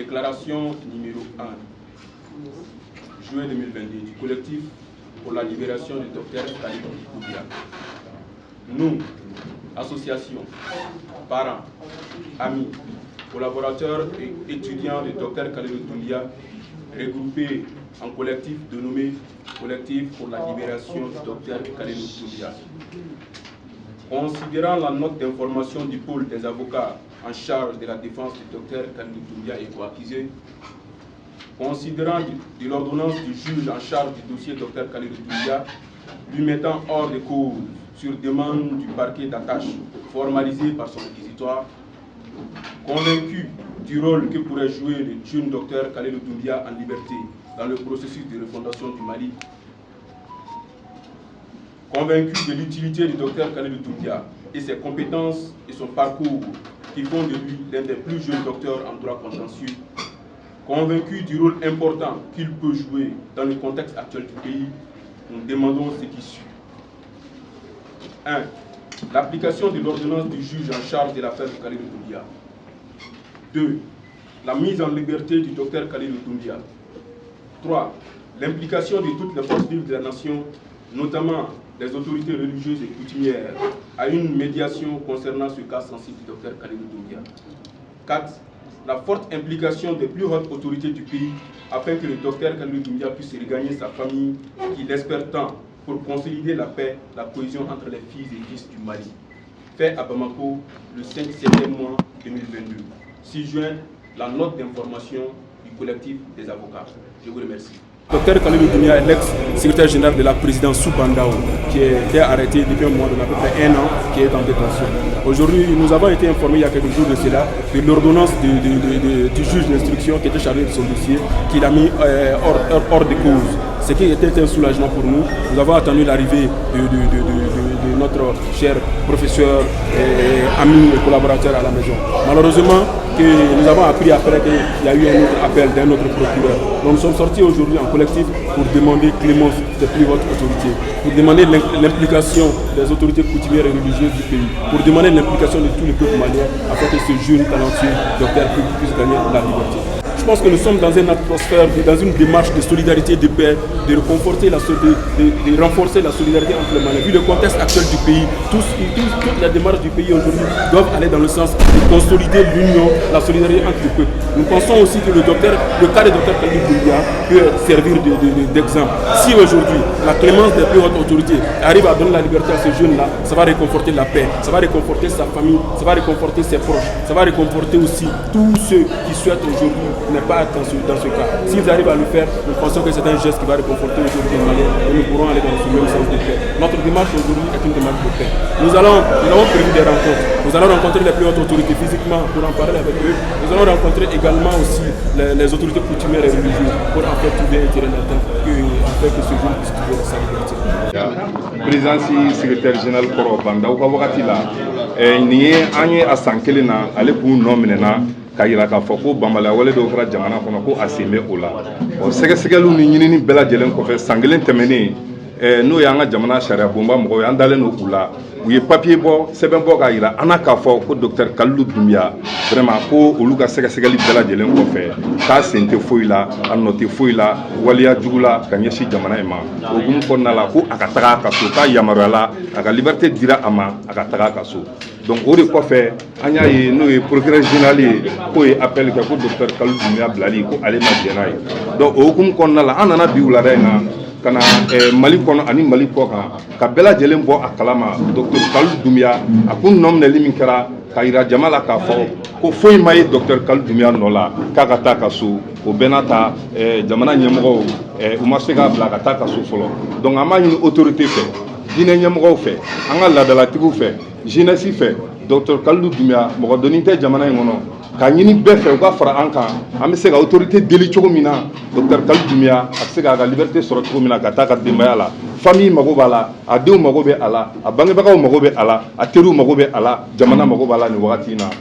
Déclaration numéro 1, juin 2022, du collectif pour la libération du docteur Khalilou Doumbia. Nous, associations, parents, amis, collaborateurs et étudiants du docteur Khalilou Doumbia, regroupés en collectif dénommé Collectif pour la libération du docteur Khalilou Doumbia. Considérant la note d'information du pôle des avocats en charge de la défense du docteur Khalilou Doumbia et co-accusé, considérant de l'ordonnance du juge en charge du dossier docteur Khalilou Doumbia, lui mettant hors de cause sur demande du parquet d'attache formalisé par son réquisitoire, convaincu du rôle que pourrait jouer le jeune docteur Khalilou Doumbia en liberté dans le processus de refondation du Mali, convaincu de l'utilité du docteur Khalilou Doumbia et ses compétences et son parcours qui font de lui l'un des plus jeunes docteurs en droit contentieux, convaincu du rôle important qu'il peut jouer dans le contexte actuel du pays, nous demandons ce qui suit. 1. L'application de l'ordonnance du juge en charge de l'affaire de Khalilou Doumbia. 2. La mise en liberté du docteur Khalilou Doumbia. 3. L'implication de toutes les forces vives de la nation, notamment les autorités religieuses et coutumières, à une médiation concernant ce cas sensible du docteur Khalilou Doumbia. 4. La forte implication des plus hautes autorités du pays afin que le docteur Khalilou Doumbia puisse regagner sa famille qu'il espère tant pour consolider la paix, la cohésion entre les filles et fils du Mali. Fait à Bamako le 5e mois 2022. 6 juin, la note d'information du collectif des avocats. Je vous remercie. Docteur Khalilou Doumbia est l'ex-secrétaire général de la présidence sous Bandao, qui a été arrêté depuis un mois, de à peu près 1 an, qui est en détention. Aujourd'hui, nous avons été informés il y a quelques jours de cela de l'ordonnance du juge d'instruction qui était chargé de son dossier, qu'il a mis hors de cause. Ce qui était un soulagement pour nous. Nous avons attendu l'arrivée de notre cher professeur, ami et collaborateur à la maison. Malheureusement, nous avons appris après qu'il y a eu un autre appel d'un autre procureur. Donc nous sommes sortis aujourd'hui en collectif pour demander clémence des plus hautes autorités, pour demander l'implication des autorités coutumières et religieuses du pays, pour demander l'implication de tous les peuples maliens afin que ce jeune talentueux docteur puisse gagner la liberté. Je pense que nous sommes dans une atmosphère, dans une démarche de solidarité, de paix, de renforcer la solidarité entre les Maliens. Vu le contexte actuel du pays, toute la démarche du pays aujourd'hui doivent aller dans le sens de consolider l'union, la solidarité entre les peuples. Nous pensons aussi que le cas du docteur Khalilou Doumbia peut servir d'exemple. Si aujourd'hui la clémence des plus hautes autorités arrive à donner la liberté à ces jeunes-là, ça va réconforter la paix, ça va réconforter sa famille, ça va réconforter ses proches, ça va réconforter aussi tous ceux qui souhaitent aujourd'hui n'est pas dans ce cas. S'ils arrivent à le faire, nous pensons que c'est un geste qui va réconforter aujourd'hui les Maliens et nous pourrons aller dans ce même sens de paix. Notre démarche aujourd'hui est une démarche de paix. Nous avons prévu des rencontres. Nous allons rencontrer les plus hautes autorités physiquement pour en parler avec eux. Nous allons rencontrer également aussi les autorités coutumières et religieuses pour en fait trouver un terrain d'entente afin que ce jeune puisse trouver sa liberté. Président secrétaire général Koro Banda, ni anye asankelina ale bu nominena kayira ka fɔ ko bambala wale dɔw kɛra jamana kɔnɔ ko a sen bɛ o la sɛgɛsɛgɛliw ni ɲinini bɛɛ lajɛlen kɔfɛ san kelen tɛmɛnen n'o y'an ka jamana sariya bonba mɔgɔw ye an dalen don u la u ye papier bɔ sɛbɛn bɔ k'a yira an na k'a fɔ ko docteur Khalilou Doumbia vraiment ko olu ka sɛgɛsɛgɛli bɛɛ lajɛlen kɔfɛ k'a sen tɛ foyi la a nɔ tɛ foyi la waliya jugu la ka ɲɛsin jamana in ma o hukumu kɔnɔna la ko a ka taga a ka so k'a yamaruyala a ka liberté dira a ma a ka taga a ka so. Donc o de kɔfɛ an y'a ye n'o ye procureur général ye k'o ye appel kɛ ko docteur Khalilou Doumbia bilali ko ale ma jɛn n'a ye. Donc o hukumu kɔnɔna la an nana bi wulada in na ka na Mali kɔnɔ ani Mali kɔ kan ka bɛɛ lajɛlen bɔ a kalama docteur Khalilou Doumbia a kun nɔminɛli min kɛra ka yira jama la k'a fɔ ko foyi ma ye docteur Khalilou Doumbia nɔ la k'a ka taa ka so o bɛɛ n'a ta jamana ɲɛmɔgɔw u ma se k'a bila ka taa ka so fɔlɔ. Donc an b'a ɲini autorité fɛ diinɛ ɲɛmɔgɔw fɛ an ka laadalatigiw fɛ jeunesse fɛ docteur Khalilou Doumbia mɔgɔ dɔnni tɛ jamana in kɔnɔ k'a ɲini bɛɛ fɛ u ka fara an kan an bɛ se ka autorité deli cogo min na docteur Khalilou Doumbia a bɛ se k'a ka liberté sɔrɔ cogo min na ka taa ka denbaya la famille mago b'a la a denw mago bɛ a la a bangebagaw mago bɛ a la a teriw mago bɛ a la jamana mago b'a la nin wagati in na.